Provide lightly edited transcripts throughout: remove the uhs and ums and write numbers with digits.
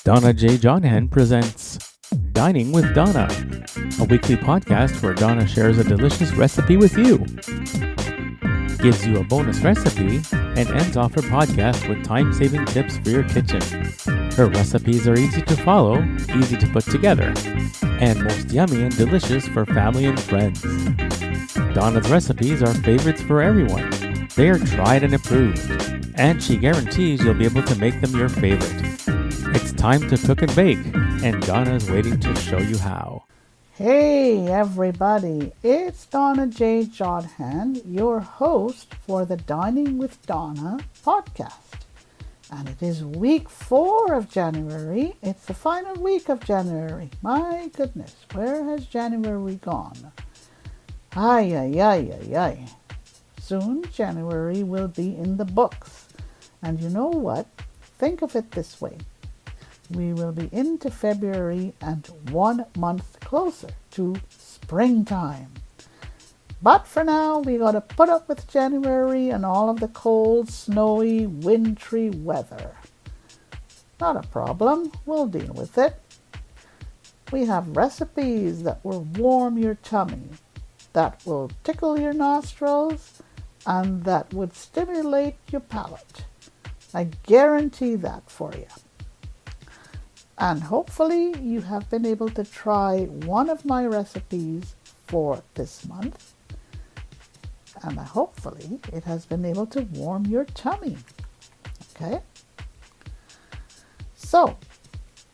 Donna J. Jodhan presents Dining with Donna, a weekly podcast where Donna shares a delicious recipe with you, gives you a bonus recipe, and ends off her podcast with time-saving tips for your kitchen. Her recipes are easy to follow, easy to put together, and most yummy and delicious for family and friends. Donna's recipes are favorites for everyone. They are tried and approved, and she guarantees you'll be able to make them your favorite. It's time to cook and bake, and Donna's waiting to show you how. Hey everybody, it's Donna J. Jodhan, your host for the Dining with Donna podcast. And it is week 4 of January. It's the final week of January. My goodness, where has January gone? Ay. Soon January will be in the books. And you know what? Think of it this way. We will be into February and 1 month closer to springtime. But for now, we got to put up with January and all of the cold, snowy, wintry weather. Not a problem. We'll deal with it. We have recipes that will warm your tummy, that will tickle your nostrils, and that would stimulate your palate. I guarantee that for you. And hopefully you have been able to try one of my recipes for this month. And hopefully it has been able to warm your tummy. Okay? So,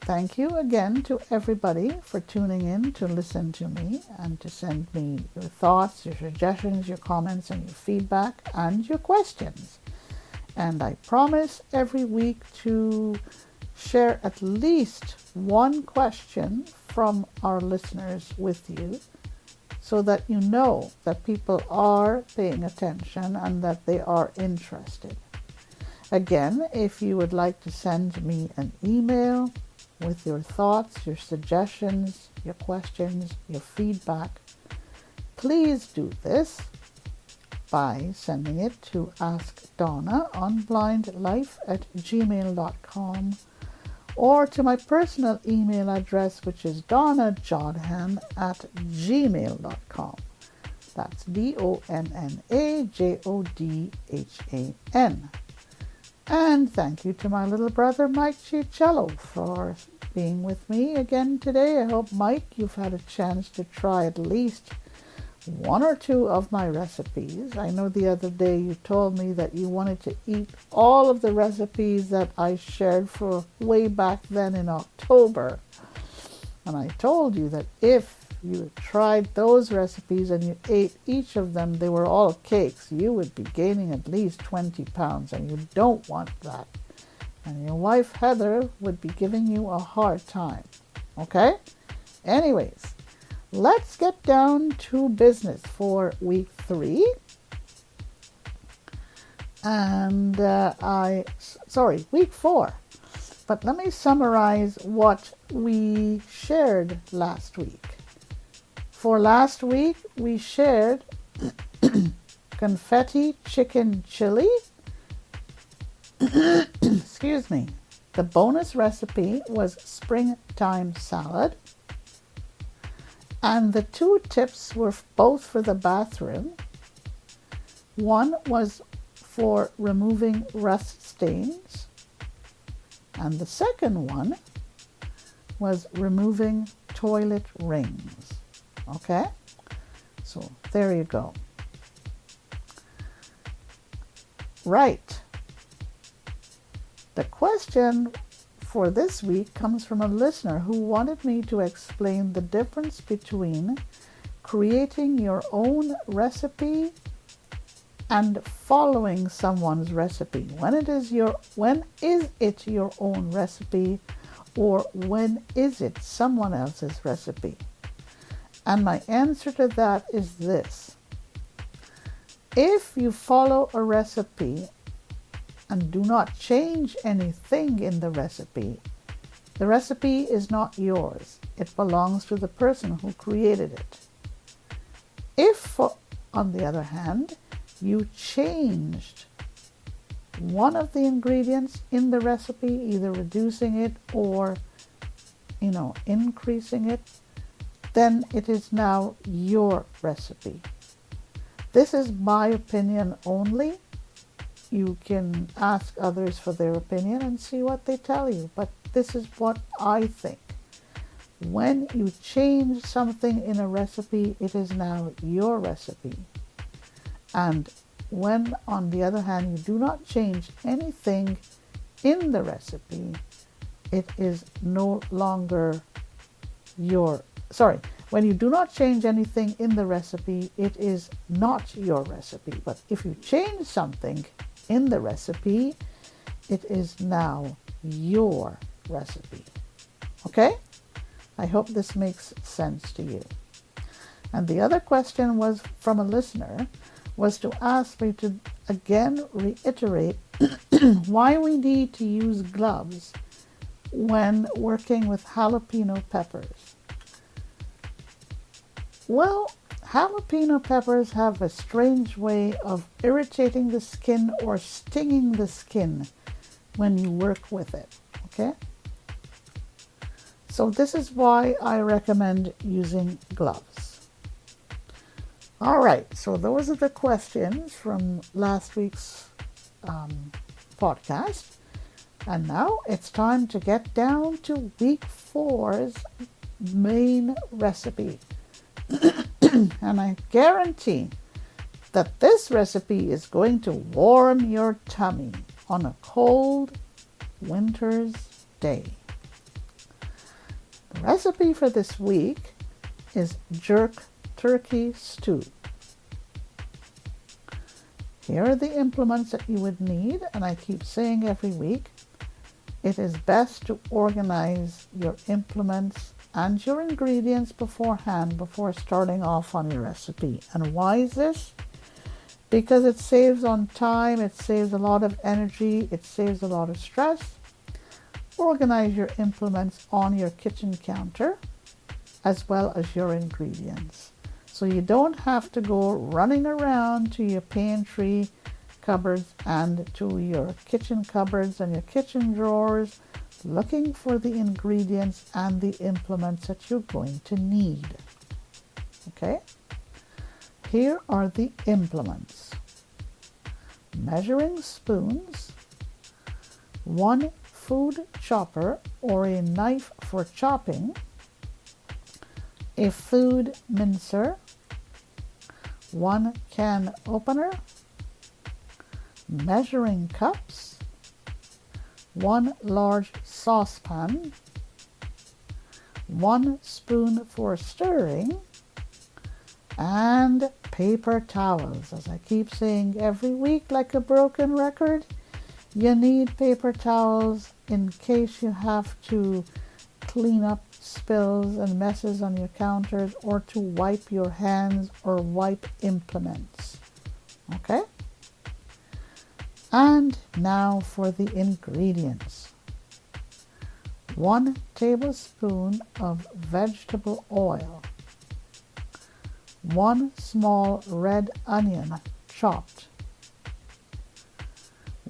thank you again to everybody for tuning in to listen to me and to send me your thoughts, your suggestions, your comments, and your feedback and your questions. And I promise every week to share at least one question from our listeners with you so that you know that people are paying attention and that they are interested. Again, if you would like to send me an email with your thoughts, your suggestions, your questions, your feedback, please do this by sending it to askdonnaonblindlife@gmail.com or to my personal email address, which is donnajodhan@gmail.com. That's DONNAJODHAN. And thank you to my little brother Mike Chicello for being with me again today. I hope, Mike, you've had a chance to try at least one or two of my recipes. I know the other day you told me that you wanted to eat all of the recipes that I shared for way back then in October. And I told you that if you tried those recipes and you ate each of them, they were all cakes, you would be gaining at least 20 pounds, and you don't want that. And your wife Heather would be giving you a hard time. Okay? Anyways, let's get down to business for week 3. And week 4. But let me summarize what we shared last week. For last week, we shared confetti chicken chili. Excuse me. The bonus recipe was springtime salad. And the 2 tips were both for the bathroom. One was for removing rust stains. And the second one was removing toilet rings. Okay? So there you go. Right. The question for this week comes from a listener who wanted me to explain the difference between creating your own recipe and following someone's recipe. When is it your own recipe, or when is it someone else's recipe? And my answer to that is this. If you follow a recipe and do not change anything in the recipe is not yours. It belongs to the person who created it. If, on the other hand, you changed one of the ingredients in the recipe, either reducing it or, increasing it, then it is now your recipe. This is my opinion only. You can ask others for their opinion and see what they tell you, but this is what I think. When you change something in a recipe, it is now your recipe. And when, on the other hand, you do not change anything in the recipe, it is no longer when you do not change anything in the recipe, it is not your recipe. But if you change something in the recipe, it is now your recipe. Okay? I hope this makes sense to you. And the other question was from a listener, was to ask me to again reiterate why we need to use gloves when working with jalapeno peppers. Well, jalapeno peppers have a strange way of irritating the skin or stinging the skin when you work with it, okay? So this is why I recommend using gloves. All right, so those are the questions from last week's podcast. And now it's time to get down to week 4's main recipe. And I guarantee that this recipe is going to warm your tummy on a cold winter's day. The recipe for this week is jerk turkey stew. Here are the implements that you would need, and I keep saying every week, it is best to organize your implements and your ingredients beforehand before starting off on your recipe. And why is this? Because it saves on time, it saves a lot of energy, it saves a lot of stress. Organize your implements on your kitchen counter as well as your ingredients. So you don't have to go running around to your pantry cupboards and to your kitchen cupboards and your kitchen drawers looking for the ingredients and the implements that you're going to need. Okay? Here are the implements. Measuring spoons, 1 food chopper or a knife for chopping, a food mincer, 1 can opener, measuring cups, 1 large saucepan, 1 spoon for stirring, and paper towels. As I keep saying every week like a broken record, you need paper towels in case you have to clean up spills and messes on your counters or to wipe your hands or wipe implements. Okay? And now for the ingredients. 1 tablespoon of vegetable oil, 1 small red onion chopped,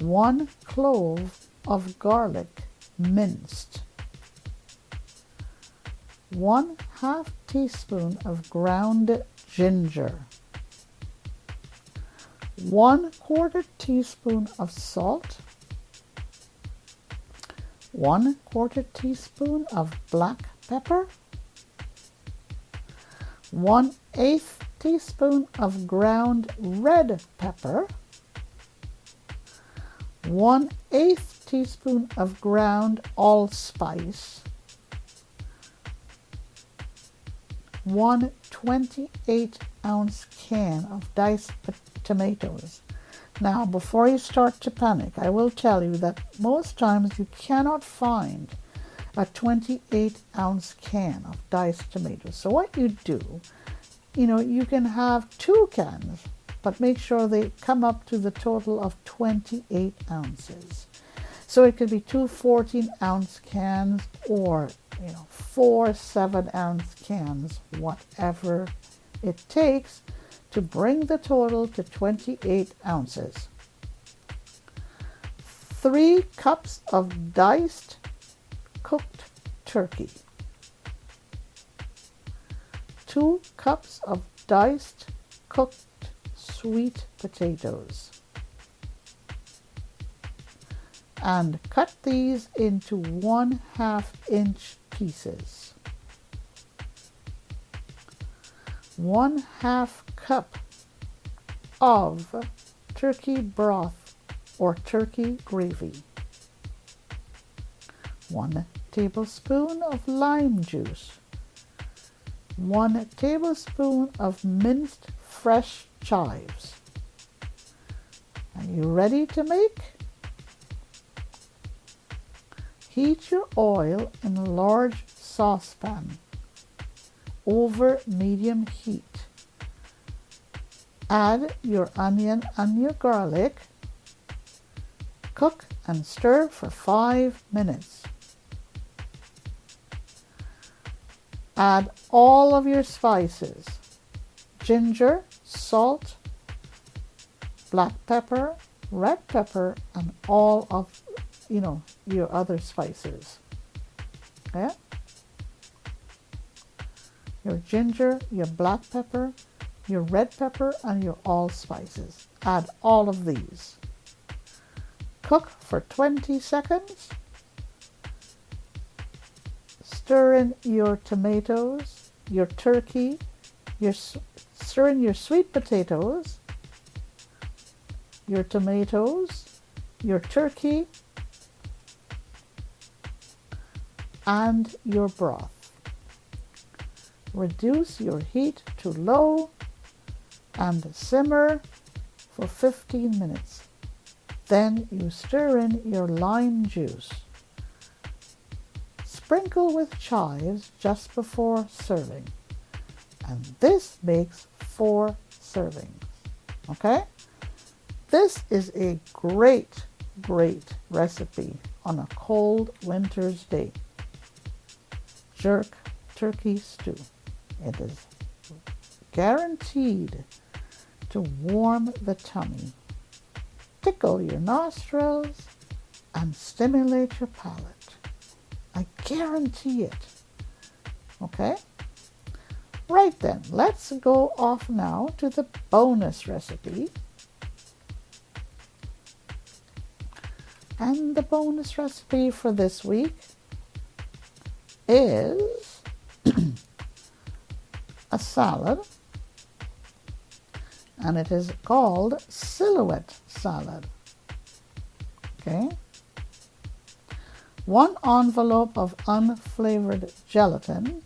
1 clove of garlic minced, 1/2 teaspoon of ground ginger, 1/4 teaspoon of salt, 1/4 teaspoon of black pepper, 1/8 teaspoon of ground red pepper, 1/8 teaspoon of ground allspice, 1 28-ounce can of diced tomatoes. Now, before you start to panic, I will tell you that most times you cannot find a 28-ounce can of diced tomatoes. So what you do, you can have 2 cans, but make sure they come up to the total of 28 ounces. So it could be 2 14-ounce cans or 4 7-ounce cans, whatever it takes to bring the total to 28 ounces. 3 cups of diced cooked turkey, 2 cups of diced cooked sweet potatoes, and cut these into 1/2-inch pieces. 1/2 cup of turkey broth or turkey gravy, 1 tablespoon of lime juice, 1 tablespoon of minced fresh chives. Are you ready to make? Heat your oil in a large saucepan over medium heat. Add your onion and your garlic. Cook and stir for 5 minutes. Add all of your spices: ginger, salt, black pepper, red pepper, and all of your other spices. Okay? Your ginger, your black pepper, your red pepper, and your allspices. Add all of these. Cook for 20 seconds. Stir in your tomatoes, your turkey, stir in your sweet potatoes, your tomatoes, your turkey, and your broth. Reduce your heat to low and simmer for 15 minutes. Then you stir in your lime juice. Sprinkle with chives just before serving. And this makes 4 servings. Okay? This is a great recipe on a cold winter's day. Jerk turkey stew. It is guaranteed to warm the tummy, tickle your nostrils, and stimulate your palate. I guarantee it. Okay? Right then, let's go off now to the bonus recipe. And the bonus recipe for this week is a salad, and it is called silhouette salad. Okay? 1 envelope of unflavored gelatin,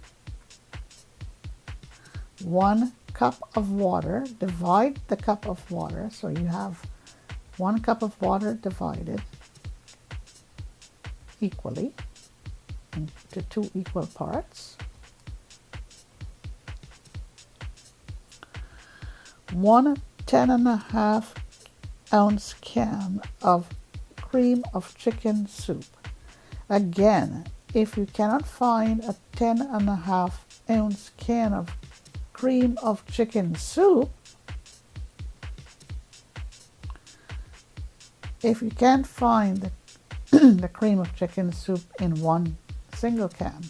1 cup of water. Divide the cup of water, so you have 1 cup of water divided equally into 2 equal parts. 1 10.5 ounce can of cream of chicken soup. Again, if you cannot find a 10.5 ounce can of cream of chicken soup, if you can't find the cream of chicken soup in 1 single can,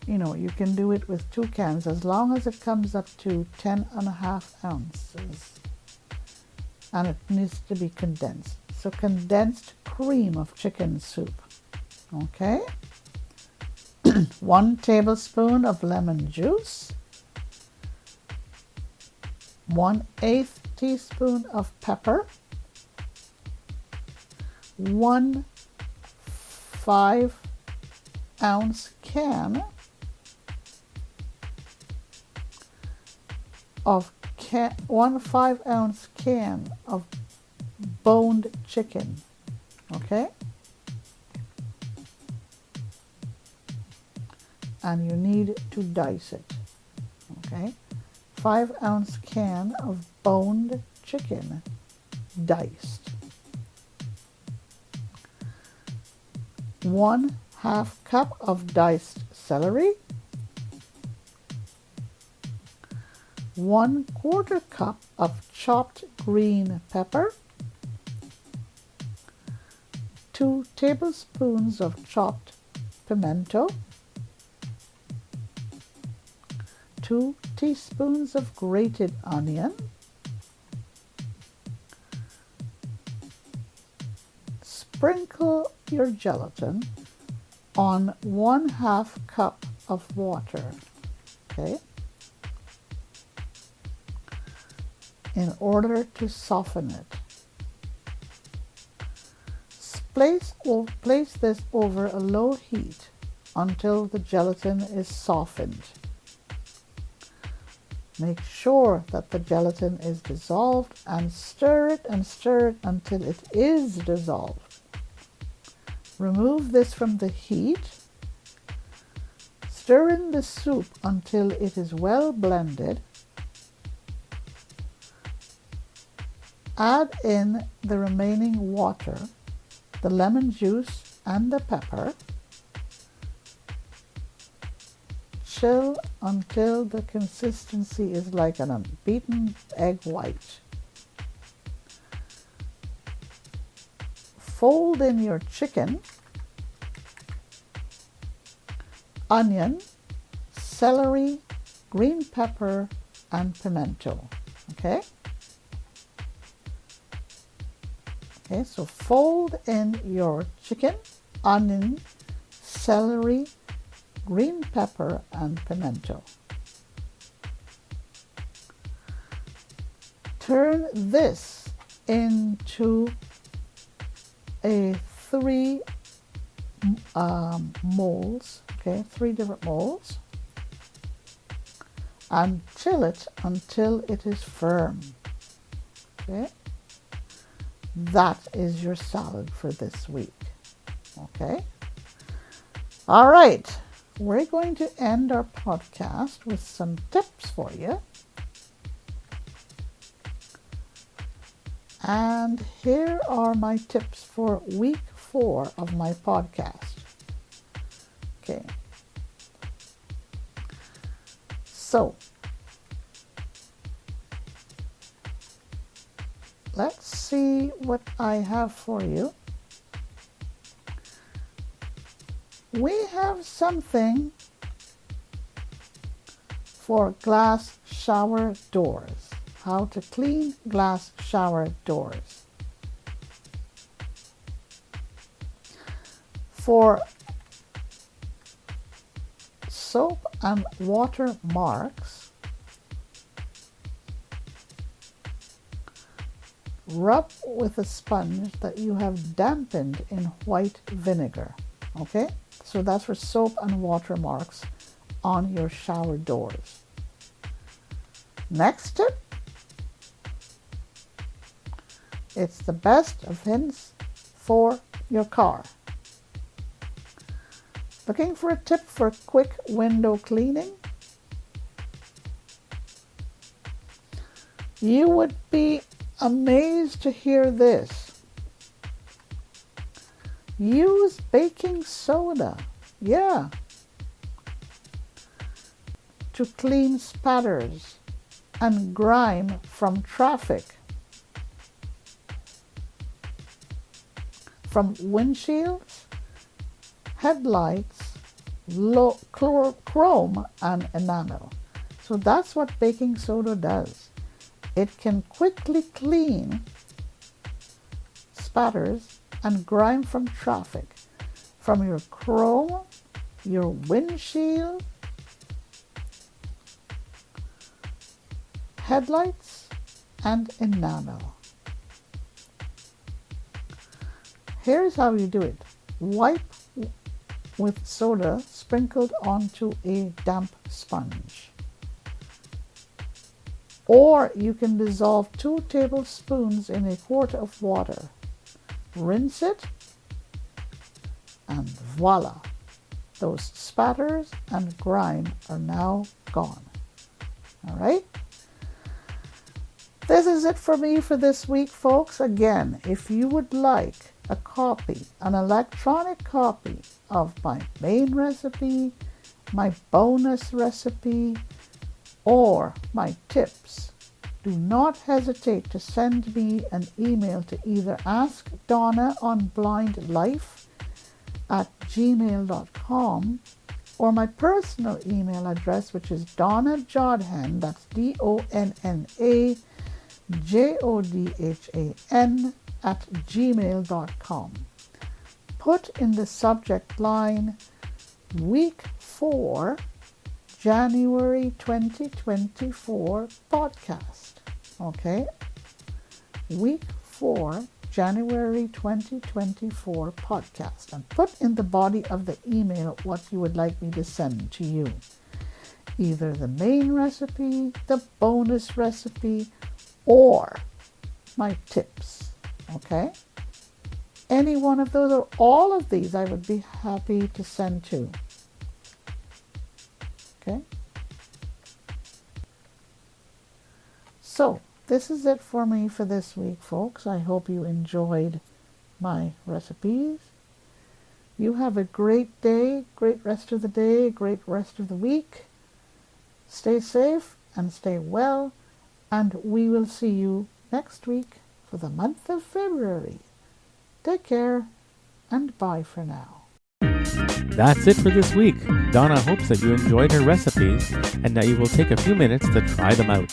you can do it with 2 cans as long as it comes up to 10.5 ounces. And it needs to be condensed. So condensed cream of chicken soup. Okay? 1 tablespoon of lemon juice. 1/8 teaspoon of pepper. 1 5-ounce can of 1 5-ounce can of boned chicken. Okay? And you need to dice it. Okay? 5-ounce can of boned chicken diced. 1/2 cup of diced celery. 1/4 cup of chopped green pepper. 2 tablespoons of chopped pimento, 2 teaspoons of grated onion, sprinkle your gelatin on 1/2 cup of water, okay, in order to soften it. Place this over a low heat until the gelatin is softened. Make sure that the gelatin is dissolved and stir it until it is dissolved. Remove this from the heat. Stir in the soup until it is well blended. Add in the remaining water, the lemon juice and the pepper. Chill until the consistency is like an unbeaten egg white. Fold in your chicken, onion, celery, green pepper, and pimento. Okay? Okay, so fold in your chicken, onion, celery, green pepper, and pimento. Turn this into a 3 molds, okay, 3 different molds, and chill it until it is firm. Okay, that is your salad for this week. Okay, all right. We're going to end our podcast with some tips for you. And here are my tips for week 4 of my podcast. Okay. So, let's see what I have for you. We have something for glass shower doors. How to clean glass shower doors. For soap and water marks, rub with a sponge that you have dampened in white vinegar. Okay? So that's for soap and water marks on your shower doors. Next tip. It's the best of hints for your car. Looking for a tip for quick window cleaning? You would be amazed to hear this. Use baking soda, to clean spatters and grime from traffic, from windshields, headlights, chrome and enamel. So that's what baking soda does. It can quickly clean spatters and grime from traffic, from your chrome, your windshield, headlights, and enamel. Here's how you do it. Wipe with soda sprinkled onto a damp sponge. Or you can dissolve 2 tablespoons in a quart of water. Rinse it, and voila, those spatters and grime are now gone. All right? This is it for me for this week, folks. Again, if you would like a copy, an electronic copy of my main recipe, my bonus recipe, or my tips do not hesitate to send me an email to either askdonnaonblindlife@gmail.com or my personal email address, which is Donna Jodhan, that's DonnaJodhan @gmail.com. Put in the subject line Week 4, January 2024 podcast. Okay? Week 4, January 2024 podcast. And put in the body of the email what you would like me to send to you. Either the main recipe, the bonus recipe, or my tips. Okay? Any one of those or all of these I would be happy to send to. Okay? So, this is it for me for this week, folks. I hope you enjoyed my recipes. You have a great day, great rest of the day, great rest of the week. Stay safe and stay well, and we will see you next week for the month of February. Take care, and bye for now. That's it for this week. Donna hopes that you enjoyed her recipes and that you will take a few minutes to try them out.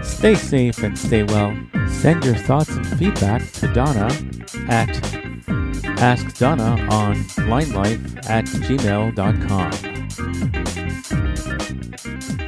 Stay safe and stay well. Send your thoughts and feedback to Donna at askdonnaonblindlife@gmail.com.